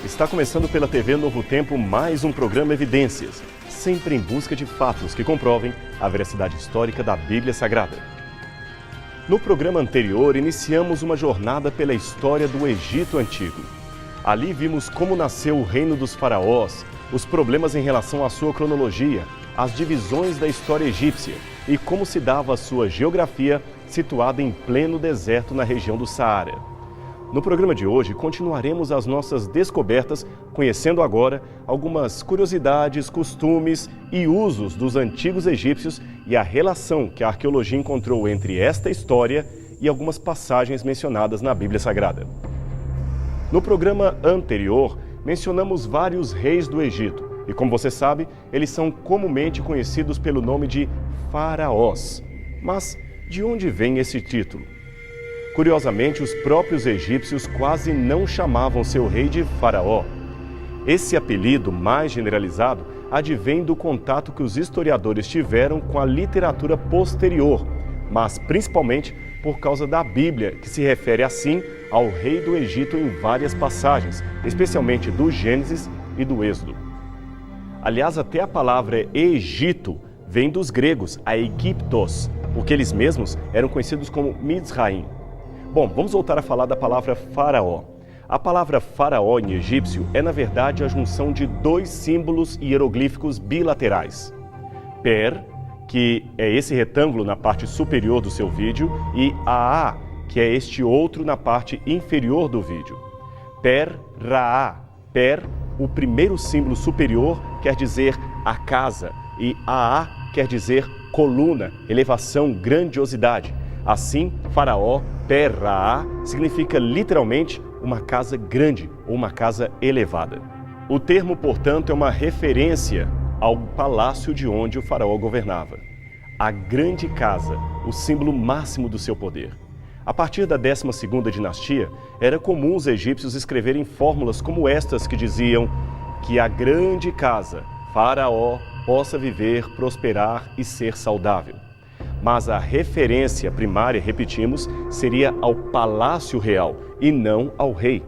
Está começando pela TV Novo Tempo mais um programa Evidências, sempre em busca de fatos que comprovem a veracidade histórica da Bíblia Sagrada. No programa anterior, iniciamos uma jornada pela história do Egito Antigo. Ali vimos como nasceu o reino dos faraós, os problemas em relação à sua cronologia, as divisões da história egípcia e como se dava a sua geografia situada em pleno deserto na região do Saara. No programa de hoje, continuaremos as nossas descobertas, conhecendo agora algumas curiosidades, costumes e usos dos antigos egípcios e a relação que a arqueologia encontrou entre esta história e algumas passagens mencionadas na Bíblia Sagrada. No programa anterior, mencionamos vários reis do Egito e, como você sabe, eles são comumente conhecidos pelo nome de faraós. Mas de onde vem esse título? Curiosamente, os próprios egípcios quase não chamavam seu rei de faraó. Esse apelido mais generalizado advém do contato que os historiadores tiveram com a literatura posterior, mas principalmente por causa da Bíblia, que se refere assim ao rei do Egito em várias passagens, especialmente do Gênesis e do Êxodo. Aliás, até a palavra Egito vem dos gregos, a Aegyptos, porque eles mesmos eram conhecidos como Mizraim. Bom, vamos voltar a falar da palavra faraó. A palavra faraó em egípcio é, na verdade, a junção de dois símbolos hieroglíficos bilaterais. Per, que é esse retângulo na parte superior do seu vídeo, e Aa, que é este outro na parte inferior do vídeo. Per, Raá. Per, o primeiro símbolo superior, quer dizer a casa, e Aa quer dizer coluna, elevação, grandiosidade. Assim, faraó, Per-Raá, significa literalmente uma casa grande ou uma casa elevada. O termo, portanto, é uma referência ao palácio de onde o faraó governava. A grande casa, o símbolo máximo do seu poder. A partir da 12ª dinastia, era comum os egípcios escreverem fórmulas como estas que diziam que a grande casa, faraó, possa viver, prosperar e ser saudável. Mas a referência primária, repetimos, seria ao palácio real e não ao rei.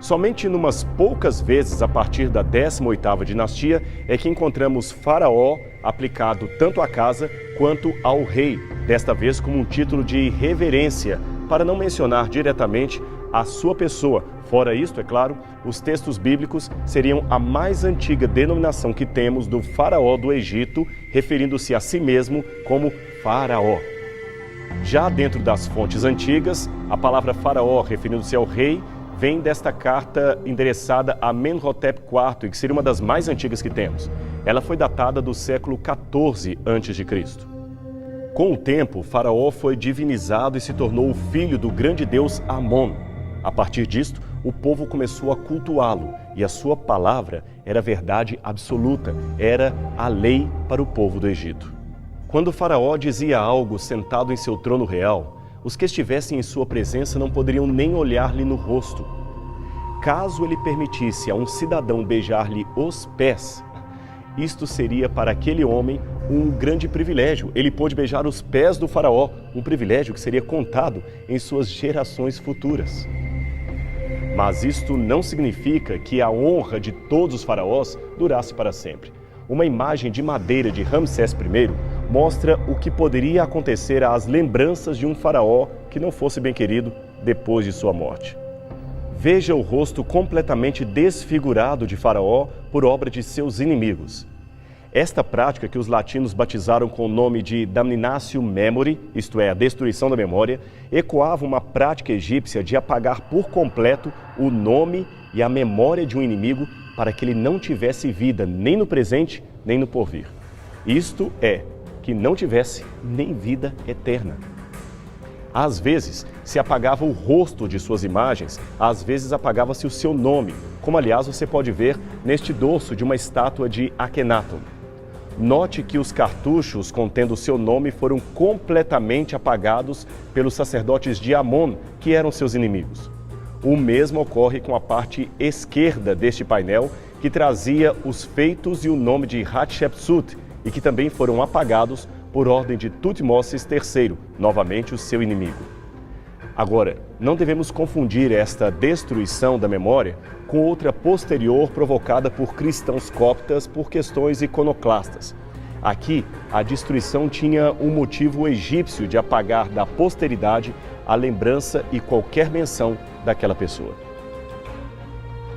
Somente numas poucas vezes a partir da 18ª dinastia é que encontramos faraó aplicado tanto à casa quanto ao rei, desta vez como um título de reverência, para não mencionar diretamente a sua pessoa. Fora isto, é claro, os textos bíblicos seriam a mais antiga denominação que temos do faraó do Egito, referindo-se a si mesmo como faraó. Já dentro das fontes antigas, a palavra faraó, referindo-se ao rei, vem desta carta endereçada a Amenhotep IV, que seria uma das mais antigas que temos. Ela foi datada do século XIV a.C. Com o tempo, faraó foi divinizado e se tornou o filho do grande deus Amon. A partir disto, o povo começou a cultuá-lo e a sua palavra era verdade absoluta, era a lei para o povo do Egito. Quando o faraó dizia algo sentado em seu trono real, os que estivessem em sua presença não poderiam nem olhar-lhe no rosto. Caso ele permitisse a um cidadão beijar-lhe os pés, isto seria para aquele homem um grande privilégio. Ele pôde beijar os pés do faraó, um privilégio que seria contado em suas gerações futuras. Mas isto não significa que a honra de todos os faraós durasse para sempre. Uma imagem de madeira de Ramsés I mostra o que poderia acontecer às lembranças de um faraó que não fosse bem querido depois de sua morte. Veja o rosto completamente desfigurado de faraó por obra de seus inimigos. Esta prática, que os latinos batizaram com o nome de damnatio memoriae, isto é, a destruição da memória, ecoava uma prática egípcia de apagar por completo o nome e a memória de um inimigo para que ele não tivesse vida nem no presente, nem no porvir. Isto é, que não tivesse nem vida eterna. Às vezes, se apagava o rosto de suas imagens, às vezes apagava-se o seu nome, como aliás você pode ver neste dorso de uma estátua de Akhenaton. Note que os cartuchos contendo o seu nome foram completamente apagados pelos sacerdotes de Amon, que eram seus inimigos. O mesmo ocorre com a parte esquerda deste painel, que trazia os feitos e o nome de Hatshepsut, e que também foram apagados por ordem de Tutmoses III, novamente o seu inimigo. Agora, não devemos confundir esta destruição da memória com outra posterior provocada por cristãos coptas por questões iconoclastas. Aqui, a destruição tinha um motivo egípcio de apagar da posteridade a lembrança e qualquer menção daquela pessoa.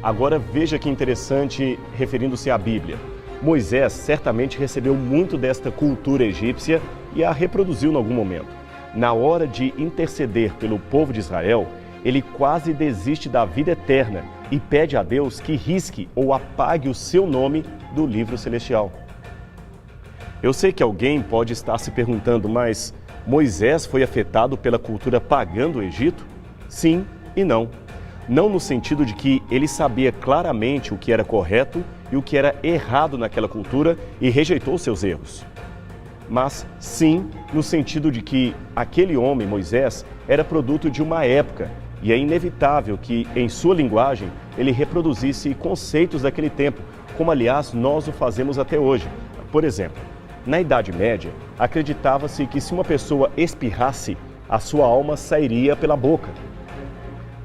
Agora veja que interessante, referindo-se à Bíblia. Moisés certamente recebeu muito desta cultura egípcia e a reproduziu em algum momento. Na hora de interceder pelo povo de Israel, ele quase desiste da vida eterna e pede a Deus que risque ou apague o seu nome do livro celestial. Eu sei que alguém pode estar se perguntando, mas Moisés foi afetado pela cultura pagã do Egito? Sim e não. Não no sentido de que ele sabia claramente o que era correto e o que era errado naquela cultura e rejeitou seus erros. Mas sim no sentido de que aquele homem, Moisés, era produto de uma época e é inevitável que, em sua linguagem, ele reproduzisse conceitos daquele tempo, como aliás nós o fazemos até hoje. Por exemplo, na Idade Média, acreditava-se que se uma pessoa espirrasse, a sua alma sairia pela boca.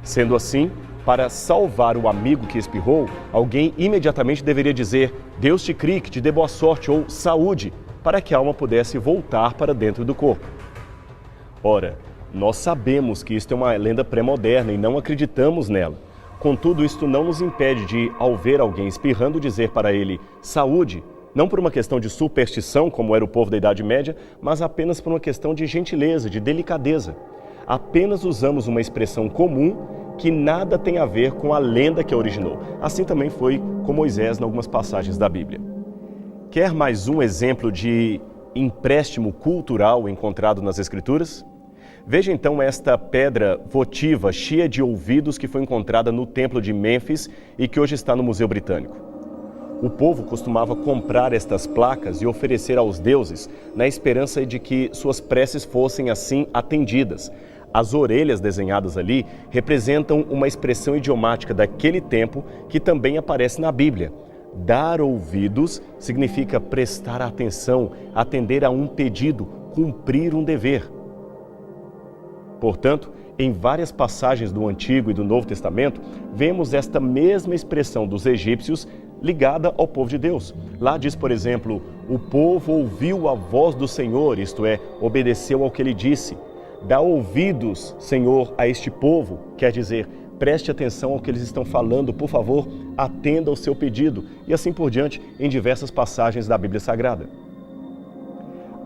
Sendo assim, para salvar o amigo que espirrou, alguém imediatamente deveria dizer "Deus te crie, que te dê boa sorte" ou "saúde", para que a alma pudesse voltar para dentro do corpo. Ora, nós sabemos que isto é uma lenda pré-moderna e não acreditamos nela. Contudo, isto não nos impede de, ao ver alguém espirrando, dizer para ele "saúde", não por uma questão de superstição, como era o povo da Idade Média, mas apenas por uma questão de gentileza, de delicadeza. Apenas usamos uma expressão comum que nada tem a ver com a lenda que a originou. Assim também foi com Moisés em algumas passagens da Bíblia. Quer mais um exemplo de empréstimo cultural encontrado nas Escrituras? Veja então esta pedra votiva cheia de ouvidos que foi encontrada no templo de Mênfis e que hoje está no Museu Britânico. O povo costumava comprar estas placas e oferecer aos deuses na esperança de que suas preces fossem assim atendidas. As orelhas desenhadas ali representam uma expressão idiomática daquele tempo que também aparece na Bíblia. Dar ouvidos significa prestar atenção, atender a um pedido, cumprir um dever. Portanto, em várias passagens do Antigo e do Novo Testamento, vemos esta mesma expressão dos egípcios ligada ao povo de Deus. Lá diz, por exemplo, o povo ouviu a voz do Senhor, isto é, obedeceu ao que ele disse. Dá ouvidos, Senhor, a este povo, quer dizer, preste atenção ao que eles estão falando, por favor, atenda ao seu pedido, e assim por diante em diversas passagens da Bíblia Sagrada.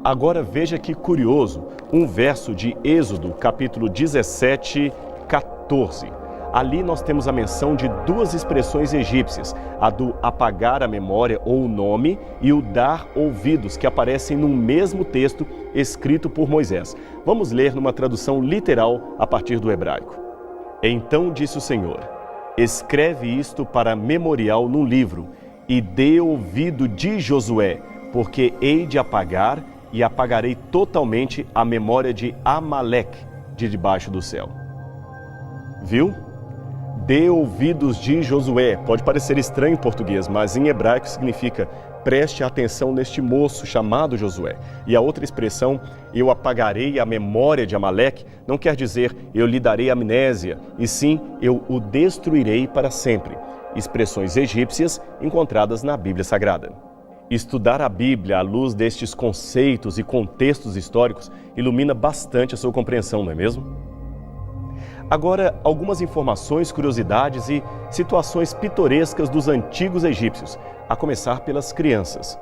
Agora veja que curioso, um verso de Êxodo, capítulo 17, 14. Ali nós temos a menção de duas expressões egípcias, a do apagar a memória ou o nome e o dar ouvidos, que aparecem no mesmo texto escrito por Moisés. Vamos ler numa tradução literal a partir do hebraico. Então disse o Senhor: escreve isto para memorial num livro e dê ouvido de Josué, porque hei de apagar e apagarei totalmente a memória de Amaleque de debaixo do céu. Viu? Dê ouvidos de Josué. Pode parecer estranho em português, mas em hebraico significa preste atenção neste moço chamado Josué. E a outra expressão, eu apagarei a memória de Amaleque, não quer dizer eu lhe darei amnésia, e sim eu o destruirei para sempre. Expressões egípcias encontradas na Bíblia Sagrada. Estudar a Bíblia à luz destes conceitos e contextos históricos ilumina bastante a sua compreensão, não é mesmo? Agora, algumas informações, curiosidades e situações pitorescas dos antigos egípcios, a começar pelas crianças.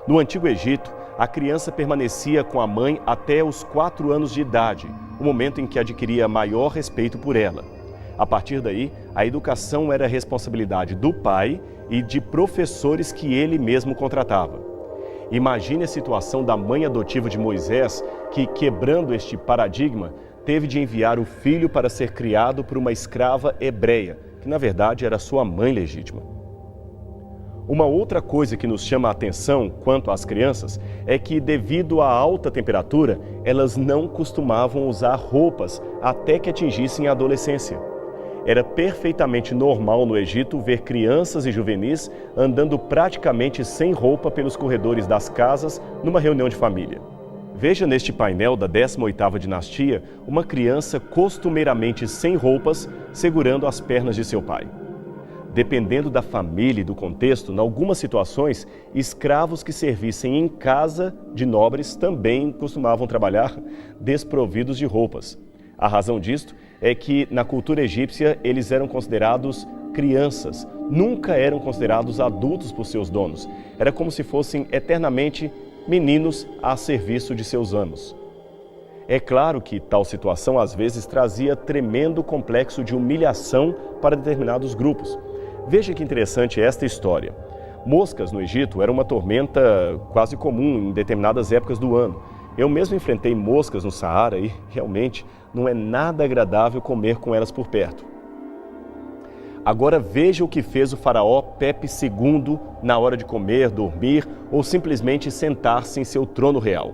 No Antigo Egito, a criança permanecia com a mãe até os 4 anos de idade, o momento em que adquiria maior respeito por ela. A partir daí, a educação era responsabilidade do pai e de professores que ele mesmo contratava. Imagine a situação da mãe adotiva de Moisés, que, quebrando este paradigma, teve de enviar o filho para ser criado por uma escrava hebreia, que na verdade era sua mãe legítima. Uma outra coisa que nos chama a atenção quanto às crianças é que, devido à alta temperatura, elas não costumavam usar roupas até que atingissem a adolescência. Era perfeitamente normal no Egito ver crianças e juvenis andando praticamente sem roupa pelos corredores das casas numa reunião de família. Veja neste painel da 18ª dinastia uma criança costumeiramente sem roupas, segurando as pernas de seu pai. Dependendo da família e do contexto, em algumas situações, escravos que servissem em casa de nobres também costumavam trabalhar desprovidos de roupas. A razão disto é que, na cultura egípcia, eles eram considerados crianças, nunca eram considerados adultos por seus donos. Era como se fossem eternamente meninos a serviço de seus amos. É claro que tal situação às vezes trazia tremendo complexo de humilhação para determinados grupos. Veja que interessante esta história. Moscas no Egito era uma tormenta quase comum em determinadas épocas do ano. Eu mesmo enfrentei moscas no Saara e realmente não é nada agradável comer com elas por perto. Agora veja o que fez o faraó Pepe II na hora de comer, dormir ou simplesmente sentar-se em seu trono real.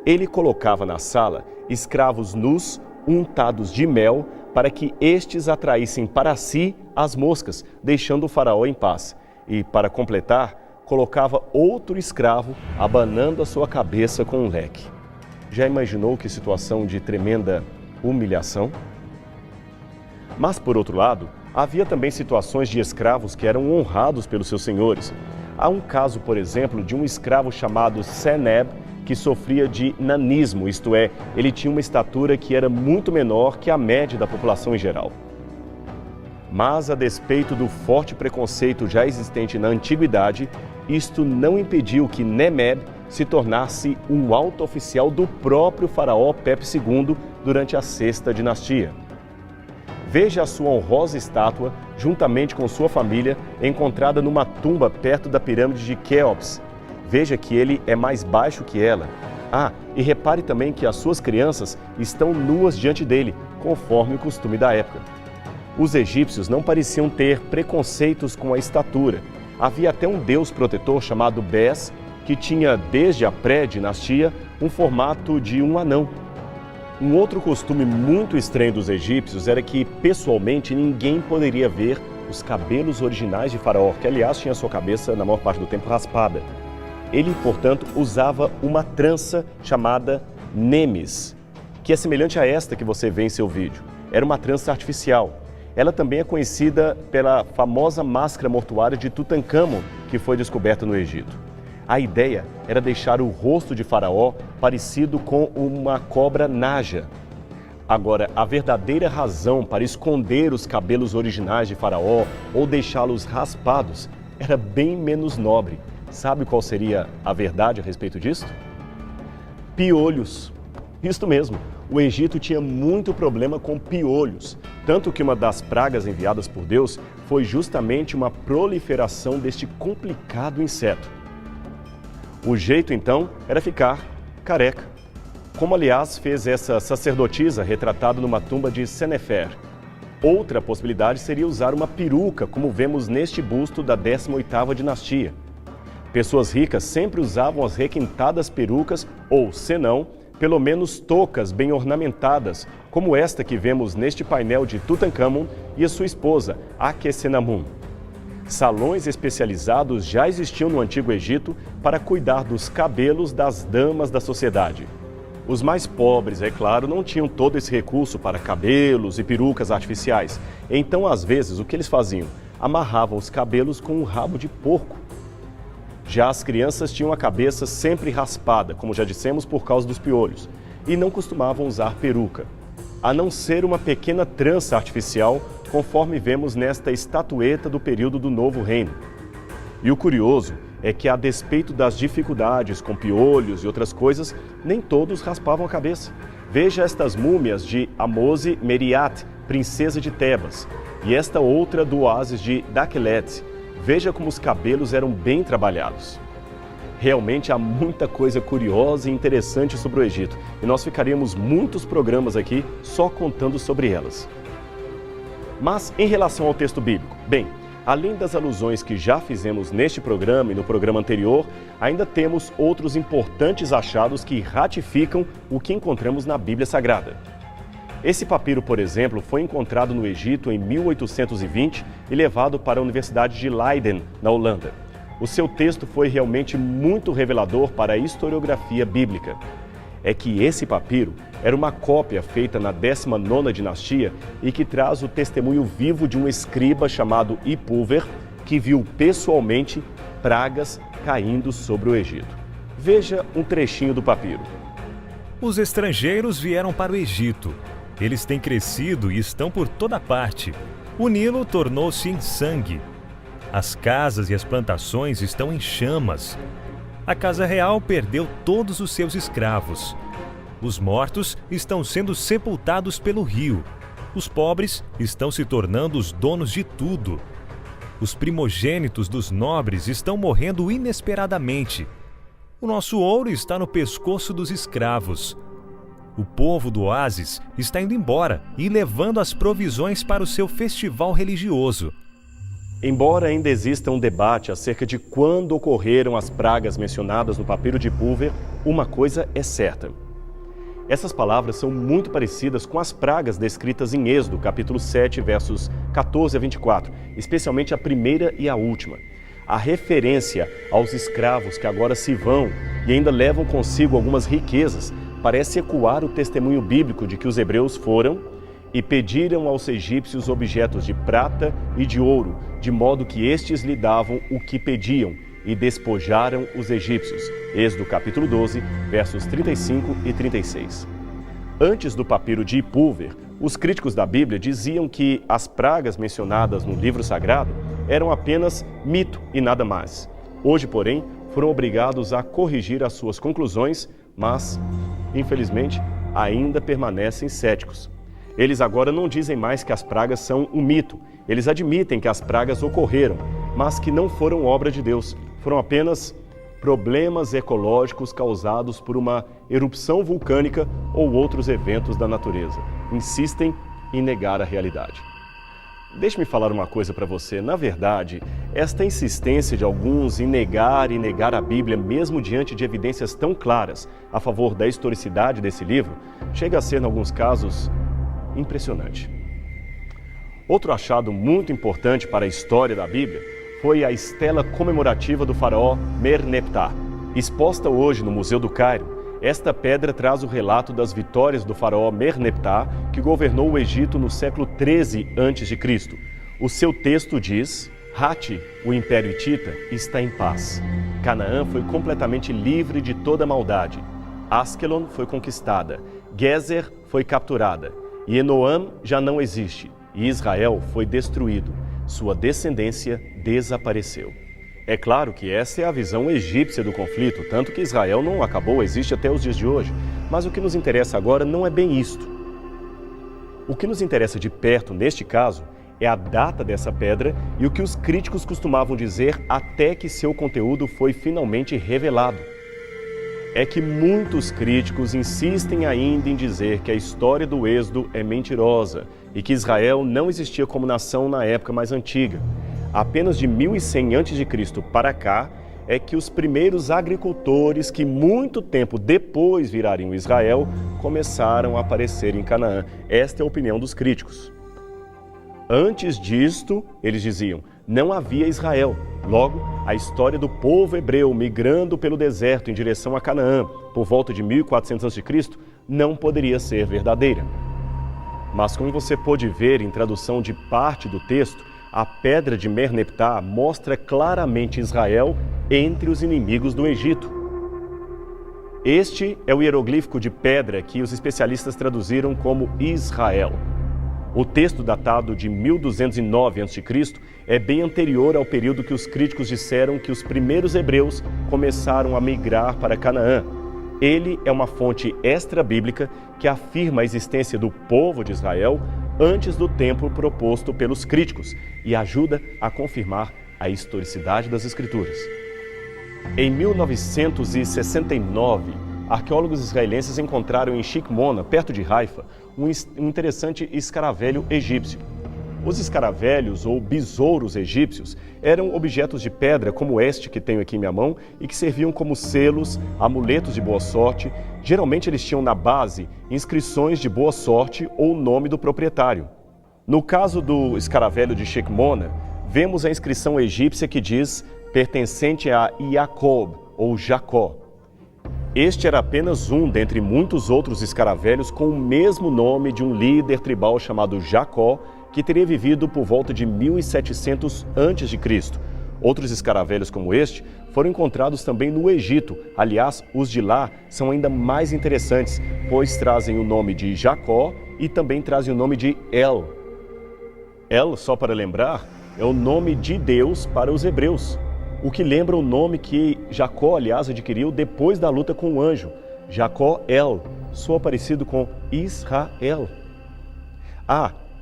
Ele colocava na sala escravos nus, untados de mel, para que estes atraíssem para si as moscas, deixando o faraó em paz. E, para completar, colocava outro escravo abanando a sua cabeça com um leque. Já imaginou que situação de tremenda humilhação? Mas, por outro lado, havia também situações de escravos que eram honrados pelos seus senhores. Há um caso, por exemplo, de um escravo chamado Seneb, que sofria de nanismo, isto é, ele tinha uma estatura que era muito menor que a média da população em geral. Mas, a despeito do forte preconceito já existente na antiguidade, isto não impediu que Nemeb se tornasse um alto oficial do próprio faraó Pepe II durante a sexta dinastia. Veja a sua honrosa estátua, juntamente com sua família, encontrada numa tumba perto da pirâmide de Quéops. Veja que ele é mais baixo que ela. E repare também que as suas crianças estão nuas diante dele, conforme o costume da época. Os egípcios não pareciam ter preconceitos com a estatura. Havia até um deus protetor chamado Bes, que tinha, desde a pré-dinastia, um formato de um anão. Um outro costume muito estranho dos egípcios era que, pessoalmente, ninguém poderia ver os cabelos originais de Faraó, que, aliás, tinha sua cabeça, na maior parte do tempo, raspada. Ele, portanto, usava uma trança chamada nemes, que é semelhante a esta que você vê em seu vídeo. Era uma trança artificial. Ela também é conhecida pela famosa máscara mortuária de Tutancâmon, que foi descoberta no Egito. A ideia era deixar o rosto de Faraó parecido com uma cobra naja. Agora, a verdadeira razão para esconder os cabelos originais de Faraó ou deixá-los raspados era bem menos nobre. Sabe qual seria a verdade a respeito disso? Piolhos. Isto mesmo, o Egito tinha muito problema com piolhos, tanto que uma das pragas enviadas por Deus foi justamente uma proliferação deste complicado inseto. O jeito, então, era ficar careca, como, aliás, fez essa sacerdotisa retratada numa tumba de Senefer. Outra possibilidade seria usar uma peruca, como vemos neste busto da 18ª dinastia. Pessoas ricas sempre usavam as requintadas perucas ou, senão, pelo menos toucas bem ornamentadas, como esta que vemos neste painel de Tutancâmon e a sua esposa, Akhesenamun. Salões especializados já existiam no Antigo Egito para cuidar dos cabelos das damas da sociedade. Os mais pobres, é claro, não tinham todo esse recurso para cabelos e perucas artificiais. Então, às vezes, o que eles faziam? Amarravam os cabelos com um rabo de porco. Já as crianças tinham a cabeça sempre raspada, como já dissemos, por causa dos piolhos, e não costumavam usar peruca, a não ser uma pequena trança artificial, conforme vemos nesta estatueta do período do Novo Reino. E o curioso é que, a despeito das dificuldades com piolhos e outras coisas, nem todos raspavam a cabeça. Veja estas múmias de Amose Meriat, princesa de Tebas, e esta outra do oásis de Daquelet. Veja como os cabelos eram bem trabalhados. Realmente há muita coisa curiosa e interessante sobre o Egito, e nós ficaríamos muitos programas aqui só contando sobre elas. Mas, em relação ao texto bíblico, bem, além das alusões que já fizemos neste programa e no programa anterior, ainda temos outros importantes achados que ratificam o que encontramos na Bíblia Sagrada. Esse papiro, por exemplo, foi encontrado no Egito em 1820 e levado para a Universidade de Leiden, na Holanda. O seu texto foi realmente muito revelador para a historiografia bíblica. é que esse papiro era uma cópia feita na 19ª dinastia e que traz o testemunho vivo de um escriba chamado Ipúver, que viu pessoalmente pragas caindo sobre o Egito. Veja um trechinho do papiro. Os estrangeiros vieram para o Egito. Eles têm crescido e estão por toda parte. O Nilo tornou-se em sangue. As casas e as plantações estão em chamas. A casa real perdeu todos os seus escravos. Os mortos estão sendo sepultados pelo rio. Os pobres estão se tornando os donos de tudo. Os primogênitos dos nobres estão morrendo inesperadamente. O nosso ouro está no pescoço dos escravos. O povo do oásis está indo embora e levando as provisões para o seu festival religioso. Embora ainda exista um debate acerca de quando ocorreram as pragas mencionadas no papiro de Púver, uma coisa é certa. Essas palavras são muito parecidas com as pragas descritas em Êxodo, capítulo 7, versos 14 a 24, especialmente a primeira e a última. A referência aos escravos que agora se vão e ainda levam consigo algumas riquezas parece ecoar o testemunho bíblico de que os hebreus foram e pediram aos egípcios objetos de prata e de ouro, de modo que estes lhe davam o que pediam, e despojaram os egípcios. Êxodo capítulo 12, versos 35 e 36. Antes do papiro de Ipúver, os críticos da Bíblia diziam que as pragas mencionadas no livro sagrado eram apenas mito e nada mais. Hoje, porém, foram obrigados a corrigir as suas conclusões, mas, infelizmente, ainda permanecem céticos. Eles agora não dizem mais que as pragas são um mito. Eles admitem que as pragas ocorreram, mas que não foram obra de Deus. Foram apenas problemas ecológicos causados por uma erupção vulcânica ou outros eventos da natureza. Insistem em negar a realidade. Deixe-me falar uma coisa para você. Na verdade, esta insistência de alguns em negar a Bíblia, mesmo diante de evidências tão claras a favor da historicidade desse livro, chega a ser, em alguns casos, impressionante. Outro achado muito importante para a história da Bíblia foi a estela comemorativa do faraó Merneptah. Exposta hoje no Museu do Cairo, esta pedra traz o relato das vitórias do faraó Merneptah, que governou o Egito no século 13 a.C. O seu texto diz: Hati, o Império Hitita, está em paz. Canaã foi completamente livre de toda maldade. Askelon foi conquistada. Gezer foi capturada. E Enoam já não existe. E Israel foi destruído. Sua descendência desapareceu. É claro que essa é a visão egípcia do conflito, tanto que Israel não acabou, existe até os dias de hoje. Mas o que nos interessa agora não é bem isto. O que nos interessa de perto, neste caso, é a data dessa pedra e o que os críticos costumavam dizer até que seu conteúdo foi finalmente revelado. É que muitos críticos insistem ainda em dizer que a história do Êxodo é mentirosa e que Israel não existia como nação na época mais antiga. Apenas de 1100 a.C. para cá é que os primeiros agricultores, que muito tempo depois virariam Israel, começaram a aparecer em Canaã. Esta é a opinião dos críticos. Antes disto, eles diziam, não havia Israel. Logo, a história do povo hebreu migrando pelo deserto em direção a Canaã, por volta de 1400 a.C., não poderia ser verdadeira. Mas como você pôde ver em tradução de parte do texto, a pedra de Merneptah mostra claramente Israel entre os inimigos do Egito. Este é o hieroglífico de pedra que os especialistas traduziram como Israel. O texto, datado de 1209 a.C., é bem anterior ao período que os críticos disseram que os primeiros hebreus começaram a migrar para Canaã. Ele é uma fonte extra-bíblica que afirma a existência do povo de Israel antes do tempo proposto pelos críticos e ajuda a confirmar a historicidade das Escrituras. Em 1969, arqueólogos israelenses encontraram em Shikmona, perto de Haifa, um interessante escaravelho egípcio. Os escaravelhos, ou besouros egípcios, eram objetos de pedra como este que tenho aqui em minha mão e que serviam como selos, amuletos de boa sorte. Geralmente eles tinham na base inscrições de boa sorte ou o nome do proprietário. No caso do escaravelho de Shikmona, vemos a inscrição egípcia que diz pertencente a Jacob ou Jacó. Este era apenas um dentre muitos outros escaravelhos com o mesmo nome de um líder tribal chamado Jacó, que teria vivido por volta de 1700 a.C. Outros escaravelhos como este foram encontrados também no Egito. Aliás, os de lá são ainda mais interessantes, pois trazem o nome de Jacó e também trazem o nome de El. El, só para lembrar, é o nome de Deus para os hebreus, o que lembra o nome que Jacó, aliás, adquiriu depois da luta com o anjo. Jacó El, soa parecido com Israel.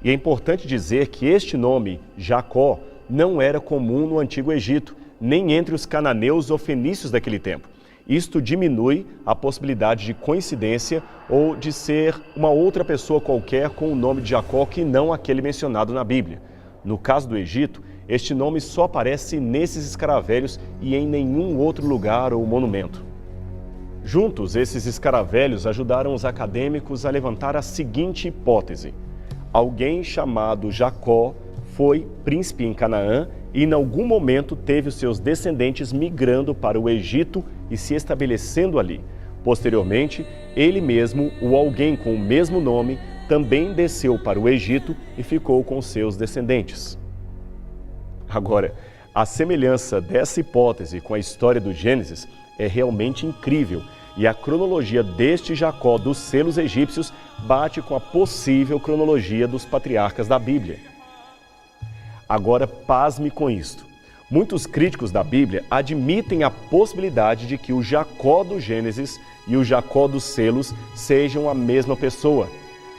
E é importante dizer que este nome, Jacó, não era comum no Antigo Egito, nem entre os cananeus ou fenícios daquele tempo. Isto diminui a possibilidade de coincidência ou de ser uma outra pessoa qualquer com o nome de Jacó que não aquele mencionado na Bíblia. No caso do Egito, este nome só aparece nesses escaravelhos e em nenhum outro lugar ou monumento. Juntos, esses escaravelhos ajudaram os acadêmicos a levantar a seguinte hipótese: alguém chamado Jacó foi príncipe em Canaã e em algum momento teve os seus descendentes migrando para o Egito e se estabelecendo ali. Posteriormente, ele mesmo, ou alguém com o mesmo nome, também desceu para o Egito e ficou com seus descendentes. Agora, a semelhança dessa hipótese com a história do Gênesis é realmente incrível e a cronologia deste Jacó dos selos egípcios bate com a possível cronologia dos patriarcas da Bíblia. Agora, pasme com isto. Muitos críticos da Bíblia admitem a possibilidade de que o Jacó do Gênesis e o Jacó dos selos sejam a mesma pessoa,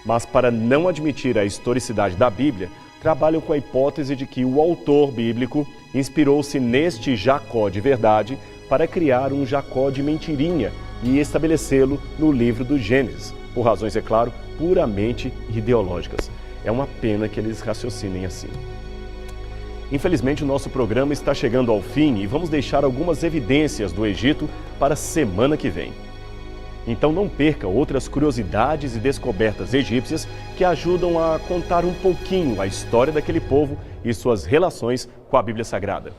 mas para não admitir a historicidade da Bíblia, trabalham com a hipótese de que o autor bíblico inspirou-se neste Jacó de verdade para criar um Jacó de mentirinha e estabelecê-lo no livro do Gênesis, por razões, é claro, puramente ideológicas. É uma pena que eles raciocinem assim. Infelizmente, o nosso programa está chegando ao fim e vamos deixar algumas evidências do Egito para a semana que vem. Então não perca outras curiosidades e descobertas egípcias que ajudam a contar um pouquinho a história daquele povo e suas relações com a Bíblia Sagrada.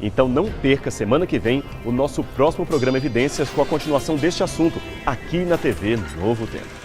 Então não perca semana que vem o nosso próximo programa Evidências com a continuação deste assunto aqui na TV Novo Tempo.